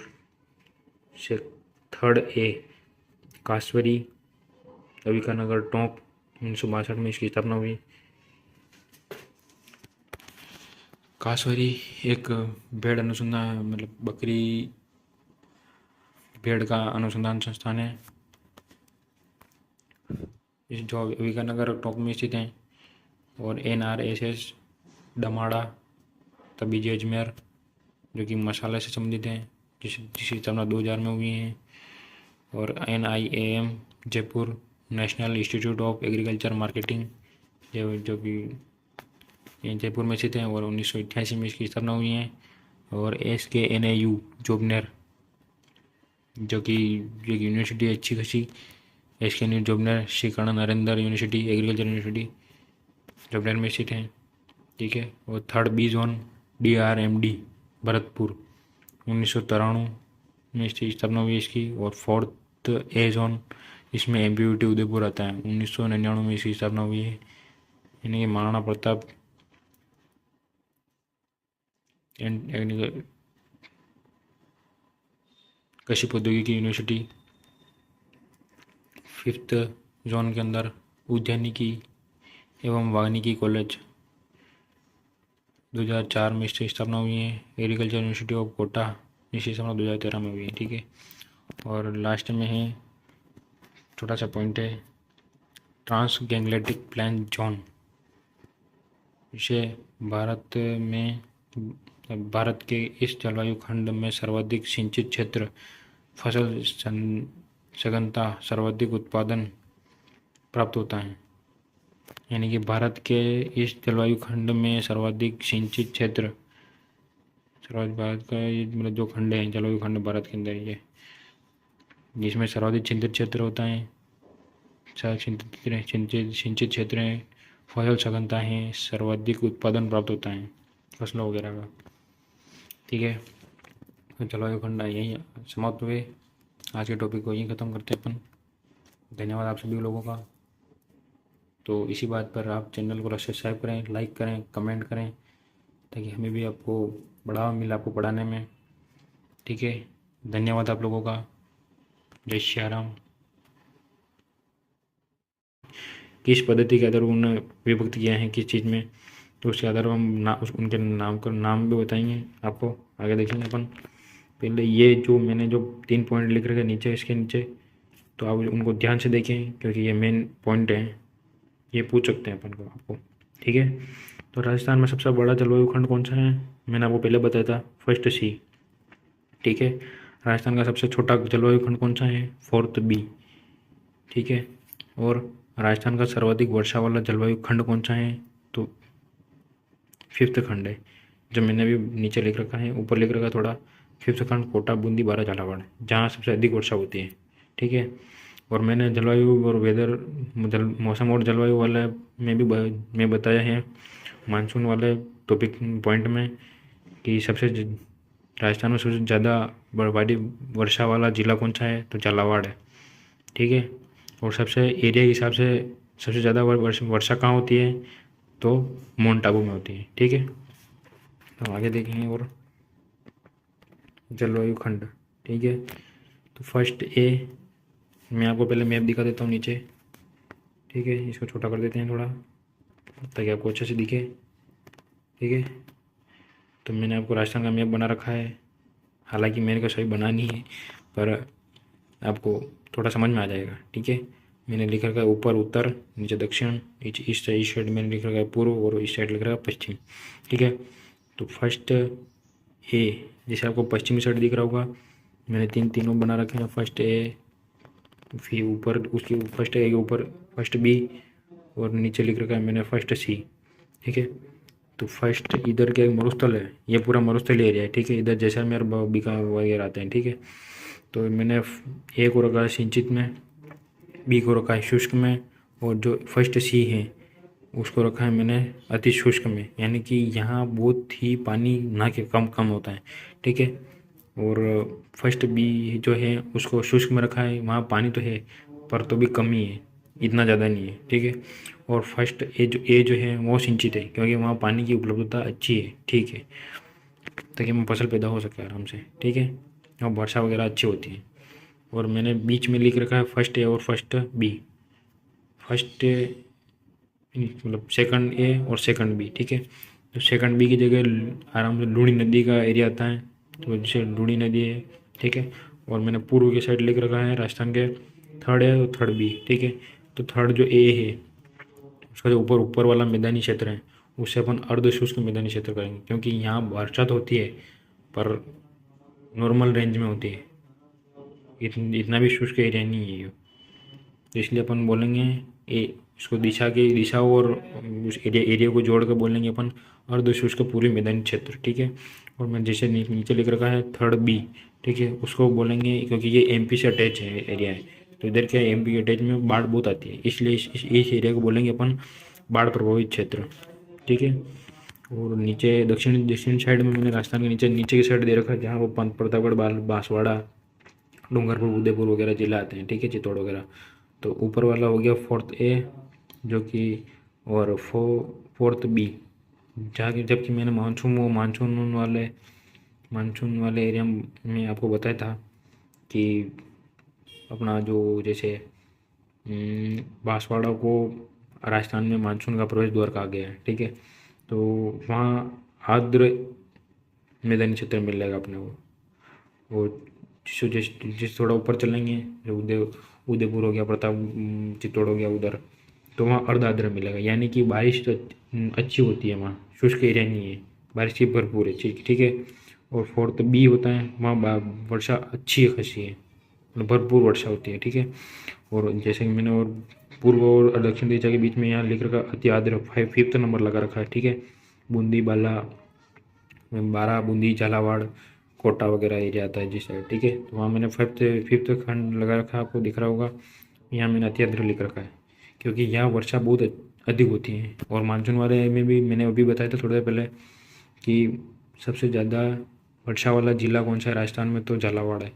थर्ड ए कासवरी अविकानगर टोंक 1962 में इसकी स्थापना हुई। कासवरी एक भेड़ अनुसंधान मतलब बकरी भेड़ का अनुसंधान संस्थान है जो अविकानगर टोंक में स्थित है। और NRSS डमाड़ा तबीजी अजमेर जो कि मसाले से संबंधित हैं, जिसकी स्थापना 2000 में हुई है। और NIAM Jaipur national institute of agriculture marketing जो कि जयपुर में स्थित है और 1988 में इसकी स्थापना हुई है। और SKNAU जोबनेर जो कि यूनिवर्सिटी अच्छी खासी SKNAU Jobner Shri Karna Narendra university agriculture university Jobner में स्थित है। ठीक है, और third B zone DRMD Bharatpur 1993 में इसकी स्थापना हुई इसकी। और फोर्थ ए जोन इसमें MPUT उदयपुर आता है, 1999 में इसकी स्थापना हुई है, यानी कि महाराणा प्रताप कृषि प्रौद्योगिकी यूनिवर्सिटी। फिफ्थ जोन के अंदर उद्यानिकी एवं वानिकी कॉलेज 2004 में इसकी स्थापना हुई है। एग्रीकल्चर यूनिवर्सिटी ऑफ कोटा इसकी स्थापना 2013 में हुई है। ठीक है, और लास्ट में है छोटा सा पॉइंट है ट्रांस गैंगलेटिक प्लेन जोन। इसे भारत के इस जलवायु खंड में सर्वाधिक सिंचित क्षेत्र, फसल सघनता, सर्वाधिक उत्पादन प्राप्त होता है। यानी कि भारत के इस जलवायु खंड में सर्वाधिक सिंचित क्षेत्र, भारत का मतलब जो खंड है जलवायु खंड भारत के अंदर ये जिसमें सर्वाधिक सिंचित क्षेत्र होता है, सिंचित क्षेत्र हैं, फसल सघनता है, सर्वाधिक उत्पादन प्राप्त होता है फसलों वगैरह का। ठीक है, तो जलवायु खंड यही समाप्त हुए। आज के टॉपिक को यहीं ख़त्म करते हैं अपन। धन्यवाद आप सभी लोगों का। तो इसी बात पर आप चैनल को सब्सक्राइब करें, लाइक करें, कमेंट करें, ताकि हमें भी आपको बढ़ावा मिले आपको पढ़ाने में। ठीक है, धन्यवाद आप लोगों का। जय श्री राम। किस पद्धति के आधार पर उन्होंने विभक्त किया है किस चीज़ में, तो उसके आधार पर हम उनके नाम का नाम भी बताएंगे आपको, आगे देखेंगे अपन। पहले ये जो मैंने जो 3 पॉइंट लिख रखे नीचे, इसके नीचे, तो आप उनको ध्यान से देखें क्योंकि ये मेन पॉइंट है, ये पूछ सकते हैं अपन को आपको। ठीक है, तो राजस्थान में सबसे बड़ा जलवायु खंड कौन सा है, मैंने आपको पहले बताया था, फर्स्ट सी। ठीक है, राजस्थान का सबसे छोटा जलवायु खंड कौन सा है, फोर्थ बी। ठीक है, और राजस्थान का सर्वाधिक वर्षा वाला जलवायु खंड कौन सा है, तो 5th खंड है, जो मैंने अभी नीचे लिख रखा है, ऊपर लिख रखा है थोड़ा, 5th खंड कोटा, बूंदी, बारा, झालावाड़, जहाँ सबसे अधिक वर्षा होती है। ठीक है, और मैंने जलवायु और वेदर मौसम और जलवायु वाले में भी मैं बताया है मानसून वाले टॉपिक पॉइंट में कि राजस्थान में सबसे ज़्यादा बड़ी वर्षा वाला ज़िला कौन सा है, तो झालावाड़ है। ठीक है, और सबसे एरिया के हिसाब से सबसे ज़्यादा वर्षा कहाँ होती है, तो माउंट आबू में होती है। ठीक है, तो आगे देखेंगे और जलवायु खंड। ठीक है, तो फर्स्ट ए, मैं आपको पहले मैप दिखा देता हूँ नीचे। ठीक है, इसको छोटा कर देते हैं थोड़ा ताकि आपको अच्छे से दिखे। ठीक है, तो मैंने आपको राजस्थान का मैप बना रखा है, हालांकि मेरे को सही बना नहीं है, पर आपको थोड़ा समझ में आ जाएगा। ठीक है, मैंने लिख रखा है ऊपर उत्तर, नीचे दक्षिण, ईस्ट साइड मैंने लिख रखा है पूर्व, और इस साइड लिख रखा है पश्चिम। ठीक है, तो फर्स्ट ए, जैसे आपको पश्चिमी साइड दिख रहा होगा, मैंने तीनों बना रखे हैं, फर्स्ट ए, फिर ऊपर उसके फर्स्ट ए के ऊपर फर्स्ट बी, और नीचे लिख रखा है मैंने फर्स्ट सी। ठीक है, तो फर्स्ट इधर क्या मरुस्थल है, ये पूरा मरुस्थल एरिया है। ठीक है, इधर जैसलमेर बीकानेर वगैरह आते हैं। ठीक है, तो मैंने ए को रखा है सिंचित में, बी को रखा है शुष्क में, और जो फर्स्ट सी है उसको रखा है मैंने अति शुष्क में, यानी कि यहाँ बहुत ही पानी ना के कम होता है। ठीक है, और फर्स्ट बी जो है उसको शुष्क में रखा है, वहाँ पानी तो है पर तो भी कम ही है, इतना ज़्यादा नहीं है। ठीक है, और फर्स्ट ए जो है वो सिंचित है, क्योंकि वहाँ पानी की उपलब्धता अच्छी है। ठीक है, ताकि वहाँ फसल पैदा हो सके आराम से। ठीक है, और वर्षा वगैरह अच्छी होती है। और मैंने बीच में लिख रखा है फर्स्ट ए और फर्स्ट बी, फर्स्ट मतलब सेकंड ए और सेकंड बी। ठीक है, तो सेकंड बी की जगह आराम से लूणी नदी का एरिया आता है, तो जैसे लूणी नदी है। ठीक है, और मैंने पूर्व के साइड लिख रखा है राजस्थान के थर्ड है और थर्ड बी। ठीक है, तो थर्ड जो ए है उसका जो ऊपर वाला मैदानी क्षेत्र है उससे अपन अर्ध शुष्क मैदानी क्षेत्र करेंगे, क्योंकि यहाँ वर्षा तो होती है पर नॉर्मल रेंज में होती है, इतना भी शुष्क एरिया नहीं है ये, तो इसलिए अपन बोलेंगे इसको दिशा और उस एरिया को जोड़ कर बोलेंगे अपन अर्ध शुष्क पूरी मैदानी क्षेत्र। ठीक है, और मैं जैसे नीचे लिख रखा है थर्ड बी। ठीक है, उसको बोलेंगे क्योंकि ये एमपी से अटैच है एरिया है, तो इधर क्या है एमपी के अटैच में बाढ़ बहुत आती है, इसलिए इस एरिया को बोलेंगे अपन बाढ़ प्रभावित क्षेत्र। ठीक है, और नीचे दक्षिण साइड में मैंने राजस्थान के नीचे की साइड दे रखा है, जहाँ वो प्रतापगढ़, बांसवाड़ा, डूंगरपुर, उदयपुर वगैरह जिला आते हैं। ठीक है, चित्तौड़ वगैरह। तो ऊपर वाला हो गया फोर्थ ए जो कि, और फोर्थ बी, जबकि मैंने मानसून वाले एरिया में आपको बताया था कि अपना जो जैसे बांसवाड़ा को राजस्थान में मानसून का प्रवेश द्वार कहा गया है। ठीक है, तो वहाँ आर्द्र मैदानी क्षेत्र मिल जाएगा अपने को। और जिस थोड़ा ऊपर चलेंगे, जो उदयपुर हो गया, चित्तौड़ हो गया उधर, तो वहाँ अर्ध आर्द्र मिलेगा, यानी कि बारिश तो अच्छी होती है, वहाँ शुष्क एरिया नहीं है, बारिश की भरपूर है। ठीक है, और फोर्थ बी होता है, वहाँ वर्षा अच्छी खासी है, मतलब भरपूर वर्षा होती है। ठीक है, और जैसे कि मैंने और पूर्व और दक्षिण दिशा के बीच में यहाँ लिख रखा अति आर्द्र 5th नंबर लगा रखा है। ठीक है, बूंदी, बारा, बूंदी, झालावाड़, कोटा वगैरह एरिया आता है जिस साइड। ठीक है, तो वहाँ मैंने 5th खंड लगा रखा है, आपको दिख रहा होगा। यहाँ मैंने अति आर्द्र लिख रखा है क्योंकि यहाँ वर्षा बहुत अधिक होती है। और मानसून वाले में भी मैंने अभी बताया था थोड़ी देर पहले कि सबसे ज़्यादा वर्षा वाला जिला कौन सा है राजस्थान में, तो झालावाड़ है।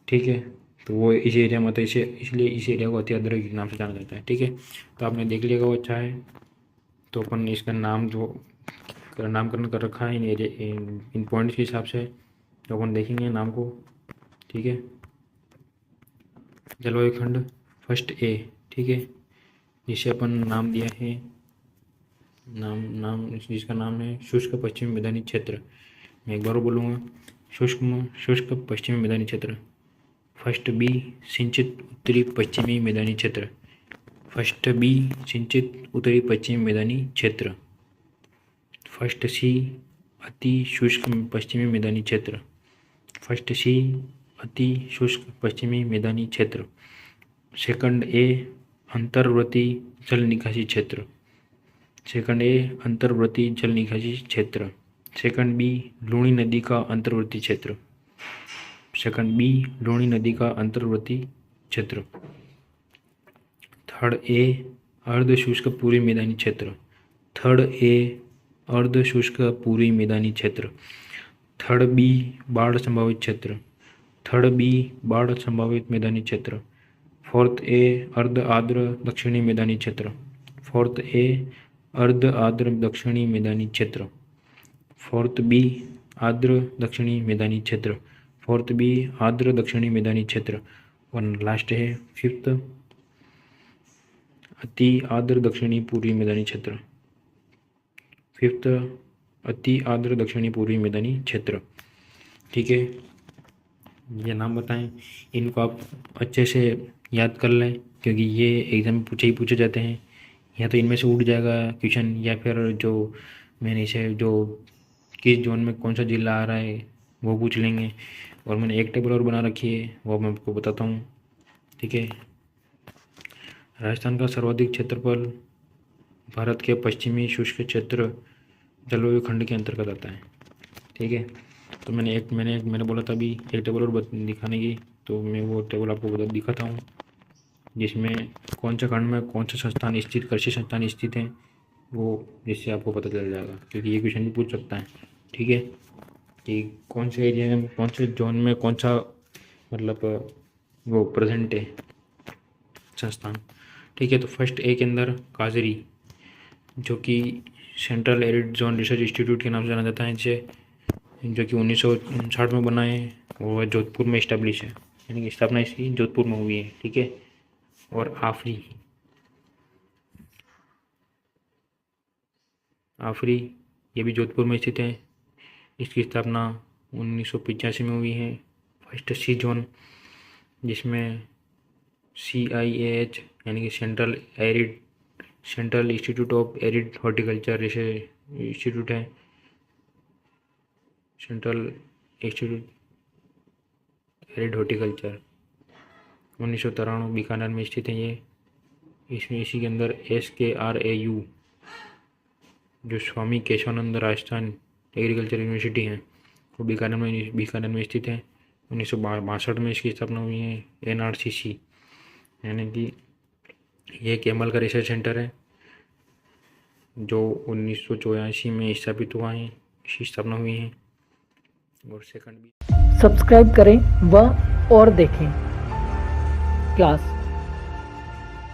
ठीक है, तो वो इस एरिया में, तो इसलिए इस एरिया को अति आर्द्र के नाम से जाना जाता है। ठीक है, तो आपने देख लिया वो अच्छा है। तो अपन इसका नाम जो नामकरण कर रखा है इन पॉइंट्स के हिसाब से, तो अपन देखेंगे नाम को। ठीक है, जलवायु खंड फर्स्ट ए। ठीक है, जिसे अपन नाम दिया है नाम जिसका नाम है शुष्क पश्चिमी मैदानी क्षेत्र। मैं एक बार बोलूँगा, शुष्क पश्चिमी मैदानी क्षेत्र। फर्स्ट बी सिंचित उत्तरी पश्चिमी मैदानी क्षेत्र। फर्स्ट बी सिंचित उत्तरी पश्चिमी मैदानी क्षेत्र। फर्स्ट सी अति शुष्क पश्चिमी मैदानी क्षेत्र। फर्स्ट सी अति शुष्क पश्चिमी मैदानी क्षेत्र। सेकंड ए अंतर्वर्ती जल निकासी क्षेत्र। सेकंड ए अंतर्वर्ती जल निकासी क्षेत्र। सेकंड बी लूणी नदी का अंतर्वर्ती क्षेत्र। सेकंड बी लूणी नदी का अंतर्वर्ती क्षेत्र। थर्ड ए अर्ध शुष्क पूर्वी मैदानी क्षेत्र। थर्ड ए अर्ध शुष्क पूर्वी मैदानी क्षेत्र। थर्ड बी बाढ़ संभावित क्षेत्र। थर्ड बी बाढ़ संभावित मैदानी क्षेत्र। फोर्थ ए अर्ध आर्द्र दक्षिणी मैदानी क्षेत्र। फोर्थ ए अर्ध आर्द्र दक्षिणी मैदानी क्षेत्र। फोर्थ बी आर्द्र दक्षिणी मैदानी क्षेत्र। फोर्थ बी आर्द्र दक्षिणी मैदानी क्षेत्र। और लास्ट है फिफ्थ अति आर्द्र दक्षिणी पूर्वी मैदानी क्षेत्र। फिफ्थ अति आर्द्र दक्षिणी पूर्वी मैदानी क्षेत्र। ठीक है, ये नाम बताएं, इनको आप अच्छे से याद कर लें क्योंकि ये एग्ज़ाम में पूछे जाते हैं। या तो इनमें से उठ जाएगा क्वेश्चन, या फिर जो मैंने इसे जो किस जोन में कौन सा जिला आ रहा है वो पूछ लेंगे। और मैंने एक टेबल और बना रखी है, वो मैं आपको बताता हूँ। ठीक है, राजस्थान का सर्वाधिक क्षेत्रफल भारत के पश्चिमी शुष्क क्षेत्र जलवायु खंड के अंतर्गत आता है। ठीक है, तो मैंने बोला था अभी एक टेबल और दिखाने की, तो मैं वो टेबल आपको दिखाता हूँ जिसमें कौन सा खंड में कौन सा संस्थान स्थित, कृषि संस्थान स्थित है, वो जिससे आपको पता चल जाएगा क्योंकि ये क्वेश्चन भी पूछ सकता है। ठीक है, कि कौन से एरिया में कौन से जोन में कौन सा मतलब वो प्रेजेंट है संस्थान। ठीक है, तो फर्स्ट ए के अंदर काजरी, जो कि central arid zone research institute के नाम से जाना जाता है, इसे जो कि 1959 में बना है, वो जोधपुर में इस्टेब्लिश है, यानी कि स्थापना इसकी जोधपुर में हुई है। ठीक है, और आफरी ये भी जोधपुर में स्थित है, इसकी स्थापना 1985 में हुई है। फर्स्ट सी जोन जिसमें CIAH यानी कि central institute of arid horticulture research institute है। Central institute arid horticulture 1993 Bikaner में स्थित है ये। इसमें इसी के अंदर SKRAU जो स्वामी केशवानंद राजस्थान एग्रीकल्चर यूनिवर्सिटी है, वो बीकानेर में स्थित है। 1962 में इसकी स्थापना हुई है। NRCC यानी कि ये एक एमएल का रिसर्च सेंटर है जो 1984 में स्थापित हुआ है, इसकी स्थापना हुई है। और सेकंड भी सब्सक्राइब करें व और देखें क्लास।